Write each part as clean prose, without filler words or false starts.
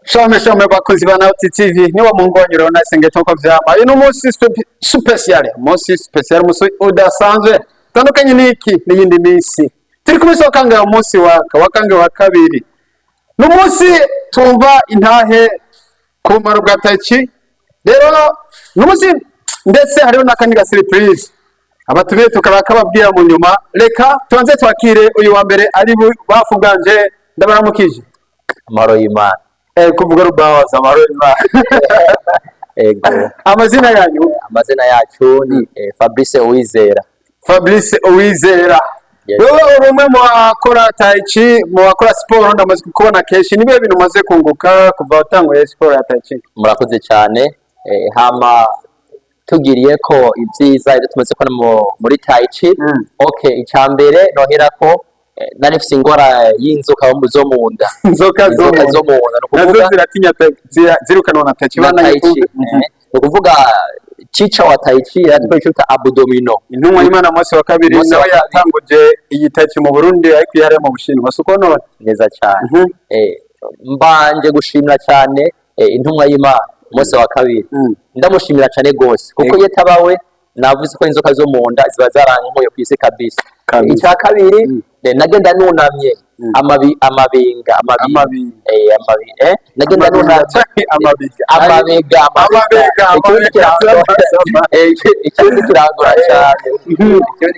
Shame bakozi ba Nauti TV niwa mungonyero na sengeto ko vyama. Ino musi special musi udasanzwe. Tandukanye niki n'iyindi misi. Turi kumisokanga umunsi wakange wa kabiri. N'umunsi tumva intahe ku maro bwa Taichi. Rero n'umunsi ndetse hariho nakandi ga surprise. Abatumiye tukaba kababwira mu nyuma. Reka tuanze twakire uyu wa mbere ari bafuganje ndabaramukije. Maro y'Imana. Kuvuga rubaza amaro y'Imana. Ego. Amazina yanyu? Amazina yacu ni Fabrice Uwizera. Fabrice Uwizera. Wewe umwe mu bakora Taichi, mu bakora sport ndamaze kubona kenshi nibe bintu maze kunguka kuva watanguye sport ya Taichi. Murakoze cyane. Hama tugiriye ko ibyiza ibyo tumaze kubona muri Taichi. Okay, icyambere nohera ko narifise ingwara y'inzoka zo mu nda. Inzoka zo mu nda. Nazo ziratinya zirukana na Taichi bana y'ikuvuga. Ukuvuga cica wa Taichi yatwecita abdomino. Intumwa y'Imana Mose wa kabiri nawe yatanguje iyi Taichi mu Burundi ariko yari mu Bushinwa. Suko none neza cyane. Mbanje gushimira cyane intumwa y'Imana Mose wa kabiri. Ndamushimira cyane gose kuko yetabawe navuze ko inzoka zo mu nda ziba zarankoye ku isi kabisa. Icya kabiri nagenda nunamye amabinga nagenda nunamye ikindi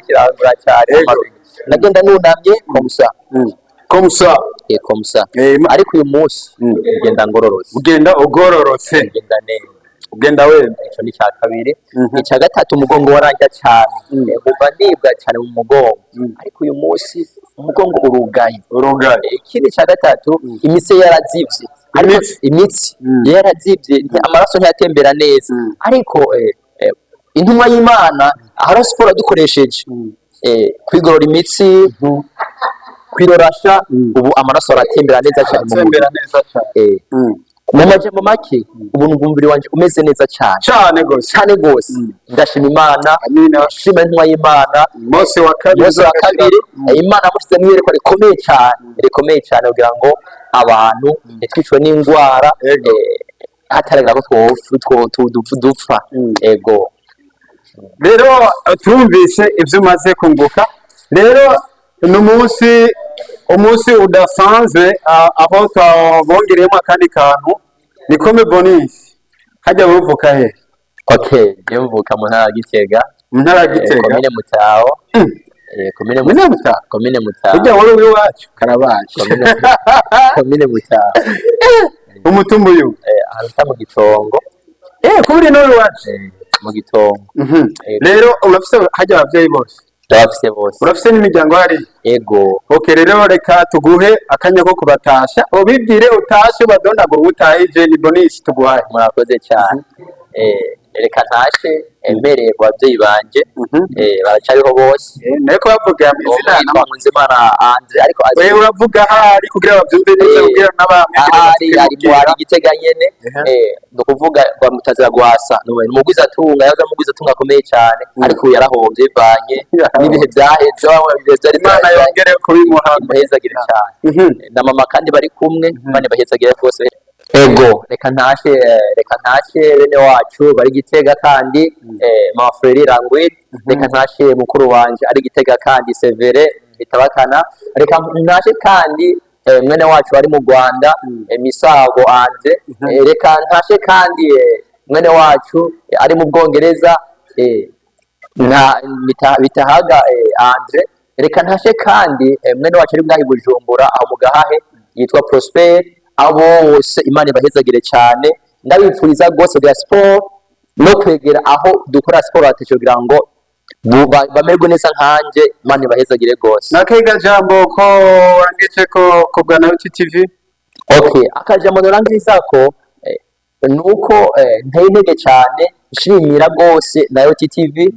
kirangura cyane nagenda nunamye komsa ariko uyu munsi ugenda ugororotse ugenda wenda ico ni cya kabiri. Icya gatatu umugongo waranja cyane kuva nibwa cyane mu mugongo ariko uyu munsi umugongo urugaye. Ikindi cya gatatu imitsi yarazivye imitsi yarazivye amaraso ntiyatembera neza ariko intumwa y'Imana aharo sport dukoresheje kwigorora imitsi kwirorasha ubu amaraso aratembera neza cyane mu majambo make ubu numvira wanje umeze neza cyane gose ndashima Imana ndashima intumwa y'Imana Mose wa kabiri Imana amushize mwireko rikomeye cyane kugira ngo abantu twicwe n'indwara hataragira ko dupfa. Ego rero turumvise ivyo umaze kunguka rero umunsi udasanzwe aho twabongereyemo akandi kantu ni Come Bonus hajya buvuka he? Okay, buvuka mu ntara Gitega. Komine Mutaho. Komine Mutaho. Ujya wowe wacu Karabashi. Komine Mutaho. Umutumbu uyu. Ahita mu Gitongo. Kuri none wacu mu Gitongo. Rero urafise hajya abavyeyi bose. Ndabafise bose. Urafise n'imiryango hari? Ego. Okay, rero reka tuguhe akanya ko kubatasha. Ubibwire utashe badondagura utahije ni bonus tuguhaye. Murakoze cyane. Reka ntashe embereye ku bavyeyi banje baracariho bose. Niko bavuga amizina Nzimana Andre ariko wewe uravuga hari kugira bavyumve neza kugira n'abamwe ari Gitega nyene kuvuga kwa Mutazira Gwasa n'umugwiza tunga yaza mugwiza tunga akomeye cyane ariko yarahombye bivanye n'ibihe byaheze byari Imana yongere kubimuha bahezagire cyane na mama kandi bari kumwe bane bahezagire rwose. Ego reka ntashe bene wacu bari Gitega kandi mama Frere Rangwid. Reka ntashe mukuru wanje ari Gitega kandi Severe bitabakana. Reka ntashe kandi mwene wacu ari mu Rwanda Misago Anje. Reka ntashe kandi mwene wacu ari mu Bwongereza bitahaga Andre. Reka ntashe kandi mwene wacu ari bwahi Bujumbura aho mugahahe yitwa Prosper. Abo bose Imana ibahezagire cyane ndabipfuriza gose bya sport no kwegera aho dukora sport atacyo kugira ngo bamerwe neza nkanje Imana ibahezagire gose. Nakega jambo ko wangice ko bwa Nauti TV. Okay, akajambo norangiza ko nuko ntayintege cyane nshimira gose Nauti TV.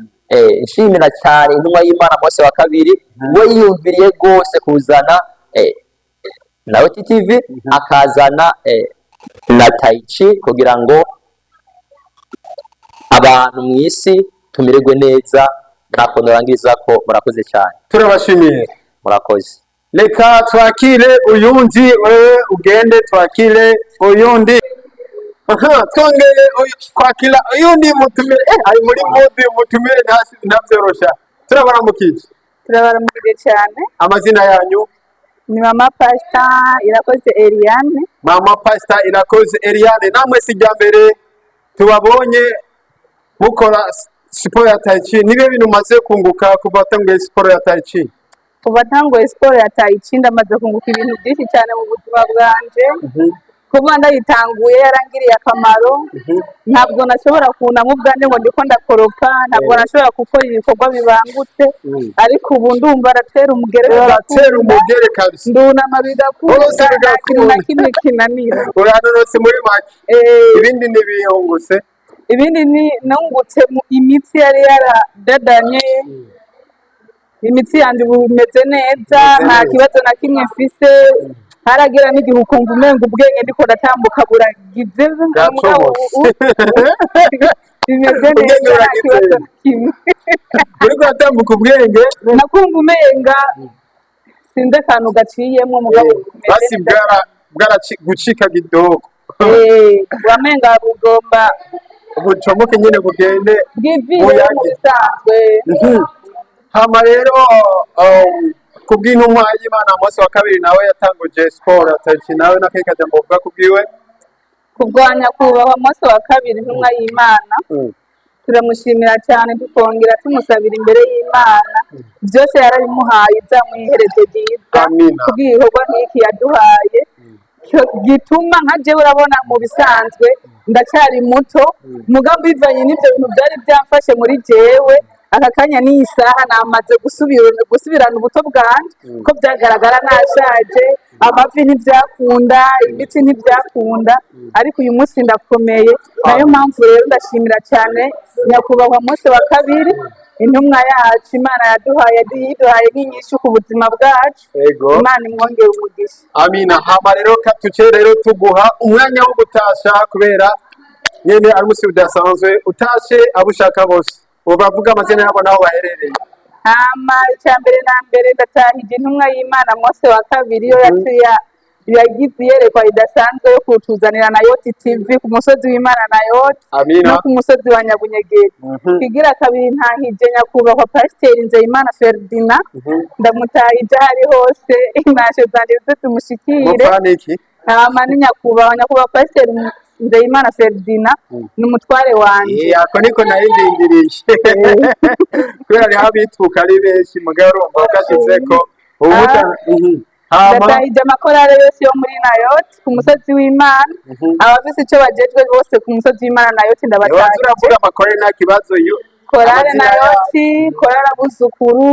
Nshimira cyane intumwa y'Imana Mose wa kabiri we yumviriye gose kuzana Nauti TV akazana na Taichi kugira ngo abantu mwisi tumirigwe neza. Nako norangiza ko murakoze cyane. Turabashimiye. Murakoze. reka twakire uyundi, wewe ugende twakire uyundi. Twongeye kwakira uyundi mutumire, ari muri mode mutumire ntavyorosha. Turabaramukije. Turabaramukije cyane. Amazina yanyu? Ni Mama Pastor Irakoze Eliane. Mama Pastor Irakoze Eliane, namwe si rya mbere tubabonye mukora siporo ya Tai Chi. Nibe bintu maze kunguka kuva tanguye siporo ya Tai Chi? Kuva tanguye siporo ya Tai Chi ndamaze kunguka ibintu byinshi cyane mu buzima bwanje. Kuba ndayitanguye yarangiriye akamaro. Ntabwo nashobora kunamwa ubwanjye ngo ndiko ndakoroka, ntabwo nashobora gukora ibikorwa bibangutse, ariko ubu ndumva aratera umugere kabisa. Ndunama bigakunda, nta kintu na kimwe kinanira. Uranorotse muri make. Ibindi ntibihungutse? Ibindi ni nungutse imitsi yari yaradadanye, imitsi yanjye ubu bimeze neza, nta kibazo na kimwe mfise. Haragira n'igihe ukumva umenga ubwenge ndiko ndatambuka buragize, bimeze neza, nta kibazo na kimwe. Uriko uratambuka ubwenge? Nakumva umenga sinzi akantu gaciyemo mugabo basi gucika kidogo. Wamenga bugomba ubucomoke nyene bugende bw'ivire mu bisanzwe. Hama rero kubw'intumwa y'Imana Mose wa kabiri nawe yatanguje siporo ya Tai Chi, nawe nakahe kajambo uvuga kubwiwe? Kubwanya kubahwa Mose wa kabiri intumwa y'Imana, turamushimira cyane tukongera tumusabira imbere y'Imana, byose yarabimuhaye izamuyiherezo ryiza kubw'igikorwa nk'iki yaduhaye, gituma nka jewe urabona mu bisanzwe ndacyari muto, mugabo bivanye n'ibyo bintu byari byamfashe muri jewe, aka kanya n'iyi saha namaze gusubirana ubuto bwanje, ko byagaragara nashaje, amavi ntibyakunda, imitsi ntibyakunda, ariko uyu munsi ndakomeye. Nayo mpamvu rero ndashimira cyane nyakubahwa Mose wa kabiri, intumwa yacu Imana yaduhaye nk'inyishu ku buzima bwacu. Imana imwongere umugisha. Amina. Hama rero tuce rero tuguha umwanya wo gutasha kubera nyene ari umunsi udasanzwe, utashe abo ushaka bose ubavuga amazina yabo naho baherereye. Hama icya mbere na mbere ndatahije intumwa y'Imana Mose wa kabiri, yo yagize iyerekwa ridasanzwe yo kutuzanira Nayoti TV ku musozi w'Imana Nayoti no ku musozi wa Nyabunyegeri. Kigira kabiri ntahije nyakubahwa Pasiteri Nzeyimana Ferdinand, ndamutahije ari hose, intasho zanje zose tumushikire. Hama ni nyakubahwa Pasiteri Nzeyimana Ferdinand ni umutware wanjye. Ako niko nayindindirije kubera ariho abituka ari benshi, mugabo urumva ugashizeko ndatahije amakorale yose yo muri Nayoti ku musozi w'Imana, abafise icyo bajejwe bose ku musozi w'Imana Nayoti ndabatahije. Uravuga amakorale nta kibazo yo korale Nayoti, korale Abuzukuru,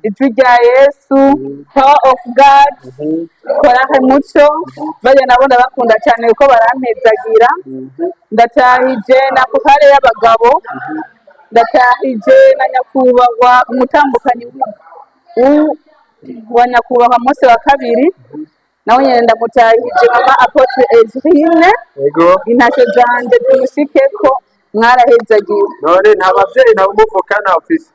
Ijwi rya Yesu, Power of God, korale Muco, bajya nabo ndabakunda cyane kuko barampezagira. Ndatahije na korale y'abagabo, ndatahije na nyakubahwa umutambukanyi wa nyakubahwa Mose wa kabiri, nawe nyine ndamutahije Mama Apotre Ezrine, intasho zanje zimushikeko, mwarahezagiwe. None nta bavyeyi nabo muvukana ofisi?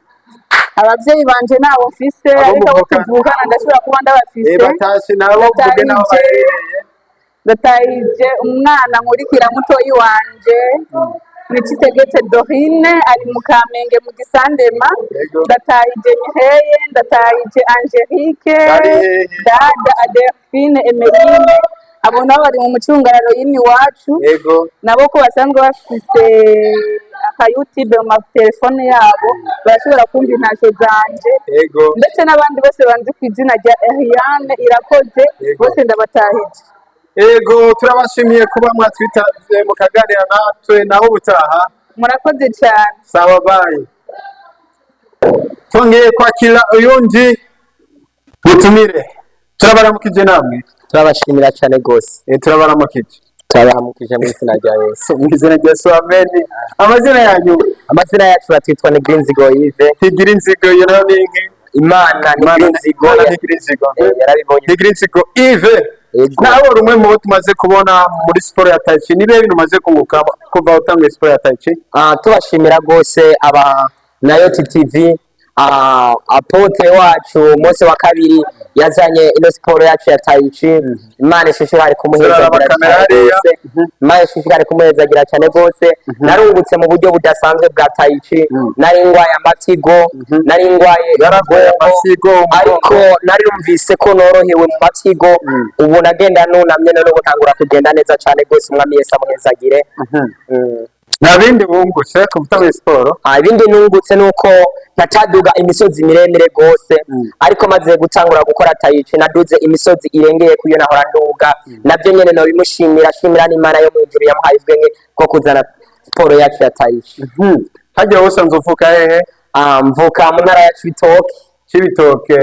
Abavyeyi banje nabo mfise, ariko abo tuvukana ndashobora kuba ndabafise. Batashe nabo mvuge nabo baherereye. Ndatahije umwana nkurikira mutoyi wanje Nikitegetse Dorine, ari mu Kamenge mu Gisandema. Ndatahije Miheye, ndatahije Angelique, Dada Adelphine, Emeline, abo nabo bari mu mucungararo y'ini wacu, nabo ko basanzwe bafise aka YouTube mu telefone yabo, barashobora kumva intasho zanje, ndetse n'abandi bose banzi ku izina rya Eliane Irakoze, bose ndabatahije. Turabashimiye kuba mwatwitaze mukaganira natwe, naho ubutaha. Murakoze cyane. Sawa, bye. Twongeye kwakira uyundi mutumire, turabaramukije namwe. Turabashimira cyane gose. Turabaramukije. Turabaramukije mu izina rya Yesu. Mu izina rya Yesu, amen. Amazina yanyu? Amazina yacu batwitwa Nigrinzigo Yves. Nigrinzigo Yves. Imana Nigrinzigo yarabibonye. Nigrinzigo Yves. Nawe rumwe mu bo tumaze kubona muri siporo ya Tai Chi, nibe bintu umaze kunguka kuva utanguye siporo ya Tai Chi? Tubashimira gose aba Nayoti TV, Apotre wacu Mose wa kabiri, yazanye ino siporo yacu ya tayici. Imana ishishikare kumuhezagira cyane rwose, Imana ishishikare kumuhezagira cyane rwose. Narungutse mu buryo budasanzwe bwa tayici, nari ngwaye amatigo, nari ngwaye amasigo, ariko nari numvise ko norohewe mu matigo. Ubu nagenda nunamye none ubu ntangura kugenda neza cyane rwose. Umwami Yesu amuhezagire. nta bindi wungutse ku butabaye siporo? Ibindi nungutse nuko ntacaduga imisozi miremire rwose, ariko maze gutangura gukora tayici naduze imisozi irengeye kuyo nahora nduga. Nabyo nyene no bimushimira, shimira n'Imana yo mu ijuru yamuhaye ubwenge bwo kuzana siporo yacu ya tayici. Hagiye usanzwe uvuka hehe? Mvuka mu ntara ya Cibitoke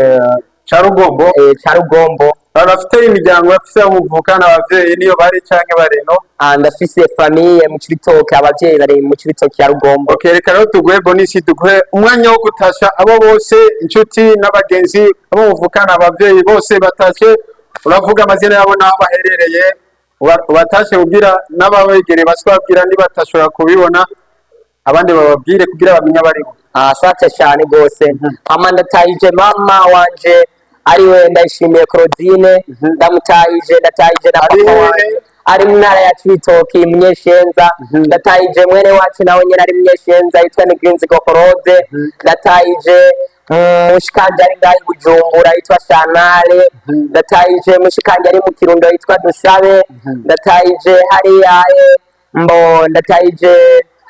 ca Rugombo. Ca Rugombo. Barafite imiryango bafise umuvukana abavyeyi niyo bari canke bareno? Ndafise famille mu Cibitoke, abavyeyi bari mu Cibitoke ya Rugombo. Okay, reka rero tuguhe bonisi, tuguhe umwanya wo gutasha abo bose inshuti n'abagenzi abo muvukana abavyeyi bose batashe. Uravuga amazina yabo n'aho baherereye, ubatashe kugira n'ababegere baswabwira nibatashobora kubibona abandi bababwire kugira bamenye abariho. Asante cyane rwose. Ndataije mama wanje ariwe Ndayishimiye Claudine, ndamutayije na papa wanje ari mu ntara ya Cibitoke Munyeshenza. Ndataije mwene wacu nawe nyene ari Munyeshenza yitwa Nigrinzigo Claude. Ndataije mushikanje ari ngaho Bujumbura yitwa Shanale. Ndataije mushikanje ari mu Kirundo yitwa Dusabe. Ndataije hariya ndataije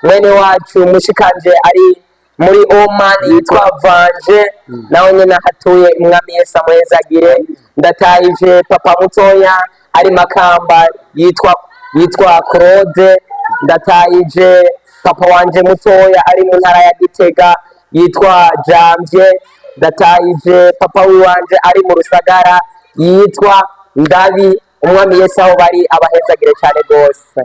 mwene wacu mushikanje ari muri Oman yitwa Vanje, nawe nyene hatuye. Umwami Yesu amuhezagire. Ndataije papa mutoya ari Makamba yitwa Claude. Ndataije papa wanje mutoya ari mu ntara ya Gitega yitwa Jamvye. Ndataije papa wanje ari mu Rusagara yitwa Ndabi. Umwami Yesu aho bari abahezagire cyane rwose.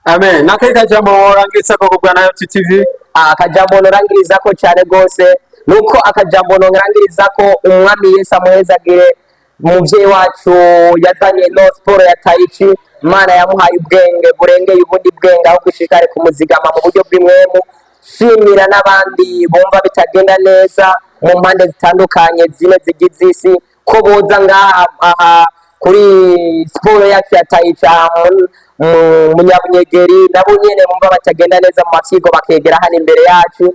Amen. Nakaita jambo orangiriza ko kubwa nayo TV. Akajambo norangiriza ko cyane rwose nuko akajambo norangiriza ko umwami Yesu amuhezagire. Umuvyeyi wacu yazanye no siporo ya tayici, Imana yamuhaye ubwenge burengeye ubundi bwenge aho gushikare kumuzigama mu buryo bw'imwemu. Shimira n'abandi bumva bitagenda neza mu mpande zitandukanye zine zigize isi ko boza ngaha kuri siporo yacu ya tayici mu Nyabunyegeri. Nabo nyene bumva batagenda neza mu masigo bakegera hano imbere yacu,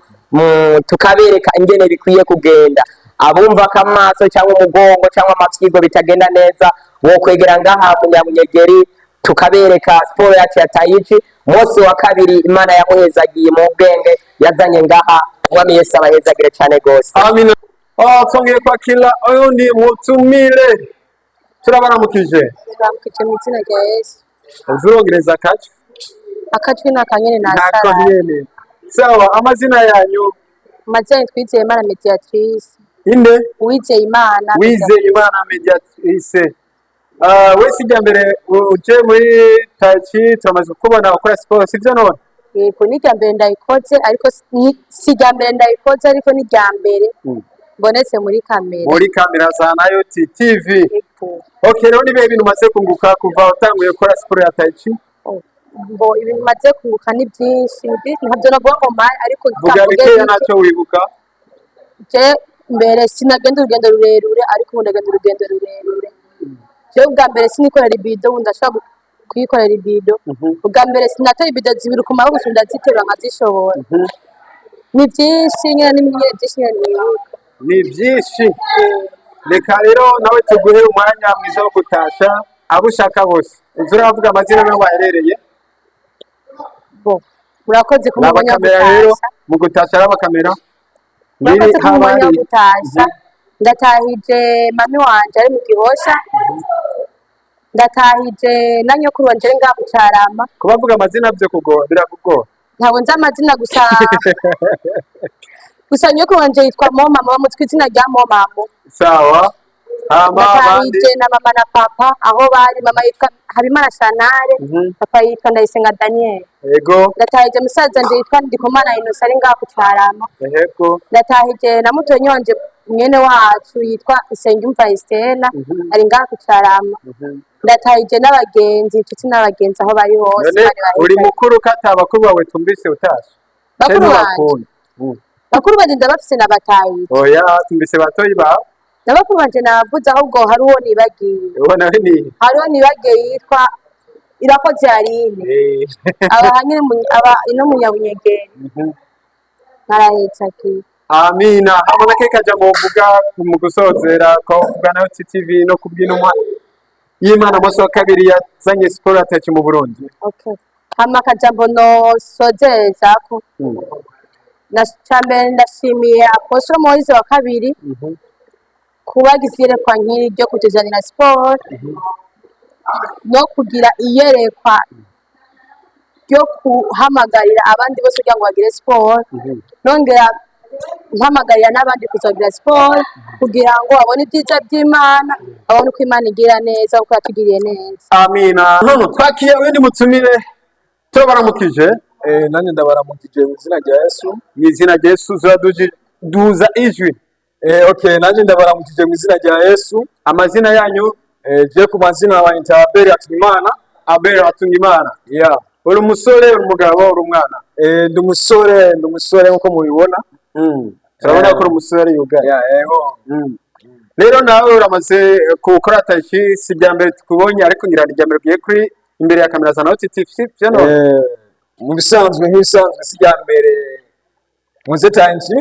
tukabereka ingene bikwiye kugenda. Abumva kamaso cyangwa umugongo cyangwa amasigo bitagenda neza wo kwegera ngaha mu Nyabunyegeri tukabereka siporo yacu ya tayici. Mose wa kabiri Imana yamuhezagiye mu bwenge yazanye ngaha. Umwami Yesu abahezagire cyane rwose. Amina. Twongeye kwakira uyundi mutumire, turabaramukije. Turamukije mu izina rya Yesu. Uzurongereza akacu? Akajwi nakanyene nasara. Nakanyene. Sawa, amazina yanyu? Amazina Twizeye Imana Mediatrice. Inde? Uwizeye Imana. Uwizeye Imana Mediatrice. Wese ijya mbere uje muri tayici turamaze kubona ukora siporo sivyo none? Yego ni rya mbere ndayikoze, ariko si rya mbere ndayikoze, ariko ni rya mbere mbonetse muri kamera. Muri kamera za Nayo TV. Okay, rero nibe ibintu maze kunguka kuva utanguye gukora siporo ya tayici? Ibintu maze kunguka ni byinshi, ntabyo navuga ngo mari, ariko vuga bikeya ntacyo wibuka. Je mbere sinagenda urugendo rurerure, ariko ubu ndagenda urugendo rurerure. Je ubwa mbere sinikorera ibido, ubu ndashaka kuyikorera ibido. Ubwa mbere sinatoye ibido zibiri ku maboko, ndaziterura nkazishobora. Ni byinshi nyine n'imyere byinshi nyine. Ni byinshi. Reka rero nawe tuguhe umwanya mwiza wo gutasha abo ushaka bose. Uravuga amazina nawe waherereye? Murakoze kumenya gutasha. Mu gutasha n'abakamera. Murakoze kumenya gutasha. Ndatahije mami wanje ari mu Gihosha. Ndatahije na nyokuru wanje ari ngaho Carama. Kubavuga amazina byo kugora birakugora? Ntabwo nzi amazina gusa nyokuru wanje yitwa Momamo, bamutwa izina rya Momamo. Sawa. Ndatahije na mama na papa aho bari. Mama yitwa Habimana Shanare, papa yitwa Ndayisenga Daniel. Yego. Ndatahije musaza nje yitwa Ndikumana Innocent ari ngaho Carama. Yego. Ndatahije na muto nyonje mwene wacu yitwa Isengimva Estela ari ngaho Carama. Ndatahije n'abagenzi, inshuti n'abagenzi aho bari hose. Uri mukuru kata bakuru bawe tumbise utasha? Bakuru banje ndabafise na batayi. Oya tumbise batoyi ba? Nyabakuru wanje navuze ahubwo hari uwo nibagiye. ubona ni Hariho nibagiye yitwa Irakoze Yarine. Aba hanyine aba ino munyabunyegeri. Ntarahetse aki. amina abona ke kaja mu vuga mu gusozera ko bwana TV no kubyinuma y'Imana amaso kabiri yazanye sport ataki mu Burundi. Okay. Hama kajambo no sozeza ko. Na chambe ndashimiye Apostle Moise wa kabiri. Kubagize kwa nkiri ryo kutuzanira sport. No kugira iyerekwa ryo kuhamagarira abandi bose kugira ngo bagire sport. Nongera mpamagarira n'abandi kuzagira sport kugira ngo abone ibyiza by'Imana, abone uko Imana igira neza uko yatugiriye neza. Amina. None twakiye windi mutumire tubaramukije nanjye ndabaramukije mu izina rya Yesu. mu izina rya Yesu duza ijwi. Okay, nanjye ndabaramukije mu izina rya Yesu. Amazina yanyu Je ku mazina bayita Abel Atungimana. Abel Atungimana. Yeah. Uri umusore, uri umugabo, uri umwana? Ndi umusore nkuko mubibona. Turabona ko uri umusore yugaye. Yeah, yego. Rero nawe uramaze gukora tashi si bya mbere tukubonye ariko ngira ni bya mbere ugiye kuri imbere ya kamera za Naughty TV byo no. Mu bisanzwe nk'ibisanzwe si bya mbere muze tanki.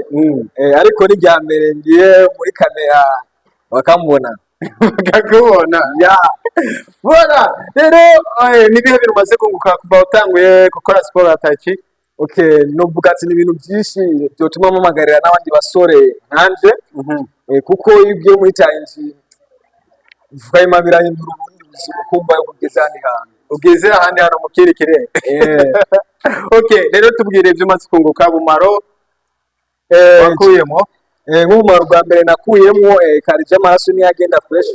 Ariko ni bya mbere ngiye muri kamera bakambona. Bakakubona. Ya. Bona rero ni bihe bintu umaze kunguka kuva utanguye gukora sport ataki? Okay, novuga ati ni ibintu byinshi byotuma mpamagarira n'abandi basore nkanje. Kuko ibyo muri tanki vuga birahindura ubundi buzima kumva yo kugeza ahandi hantu mu kirikire. Okay, rero tubwire ibyo umaze kunguka bumaro wakuyemo. Nk'umumaro bwa mbere nakuyemo karije amaraso ntiyagenda fresh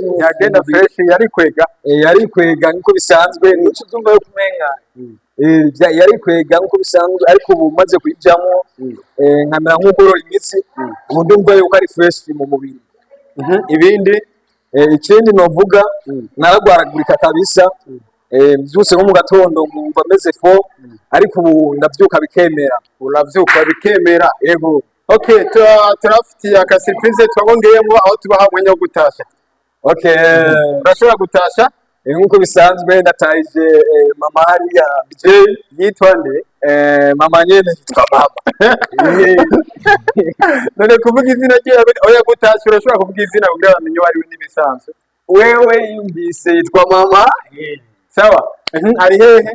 yari kwega nkuko bisanzwe n'icyo zumva yo kumenga yari kwega nkuko bisanzwe ariko ubu maze kuyijyamo nkamera nk'ugorora imitsi ubu ndumva yuko ari fresh mu mubiri. Ibindi ikindi novuga naragwaragurika kabisa byose nko mu gatondo nkumva meze fo ariko ubu ndabyuka bikemera. Uravyuka bikemera? Yego. Okay, turafitiye aka surprise twabongeyemo aho tubaha umwanya wo gutasha. Okay, urashobora gutasha nkuko bisanzwe ndatayije mama hariya BJ yitwa nde? Mama nyene yitwa mama. None kuvuga izina rye oya gutasha urashobora kuvuga izina kugira bamenye wari we nibisanzwe. Wewe yumvise yitwa mama. Sawa. Ari hehe?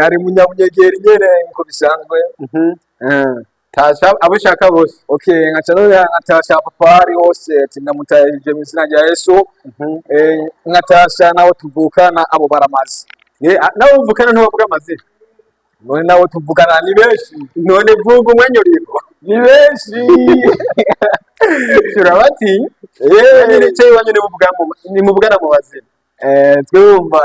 Ari munyabunyegeri nyene nkuko bisanzwe. Tasha abushaka bose. Okay, ngatasha papa ari hose ati ndamutayije mu izina rya Yesu. Ngatasha nawe tuvukana abo baramaze. Nawe uvukana ntubavuga amazina. None nawe tuvukana ni benshi. None vuga umwanya uriko. Ni benshi. Turabati. Nyine cyo wanyu ni muvugana mu bazina. Twumva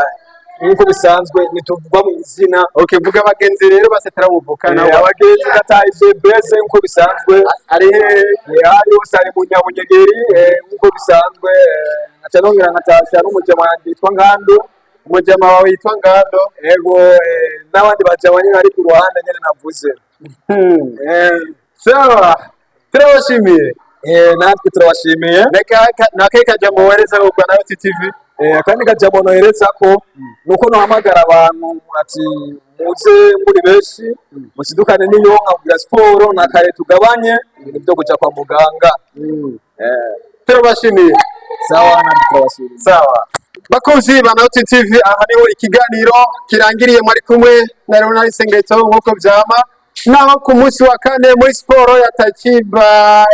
nkuko bisanzwe nituvugwa mu izina. Okay, vuga abagenzi rero base tarawuvukana. Abagenzi gatayije blesse nkuko bisanzwe. Ari ari hose ari munyabunyegeri nkuko bisanzwe. Atanongera ngatasha n'umujama yitwa Ngando. Umujama wawe yitwa Ngando. Yego, n'abandi bajamanye ari ku ruhande nyene navuze. Sawa. Turabashimiye. Natwe turabashimiye. Nakaye kajambo wereza ko kwa Naughty TV. Kandi kajambo nohereza ko nuko nohamagara abantu ati muze muri benshi musidukane n'iyonka kugira siporo nakaye tugabanye ibintu byo kuja kwa muganga. Turabashimiye. Sawa, natwe turabashimiye. Sawa. Bakunzi ba Naughty TV, aha niho ikiganiro kirangiriye mwari kumwe na Ronald Sengeto nkuko byama naho ku munsi wa kane muri siporo ya takiba.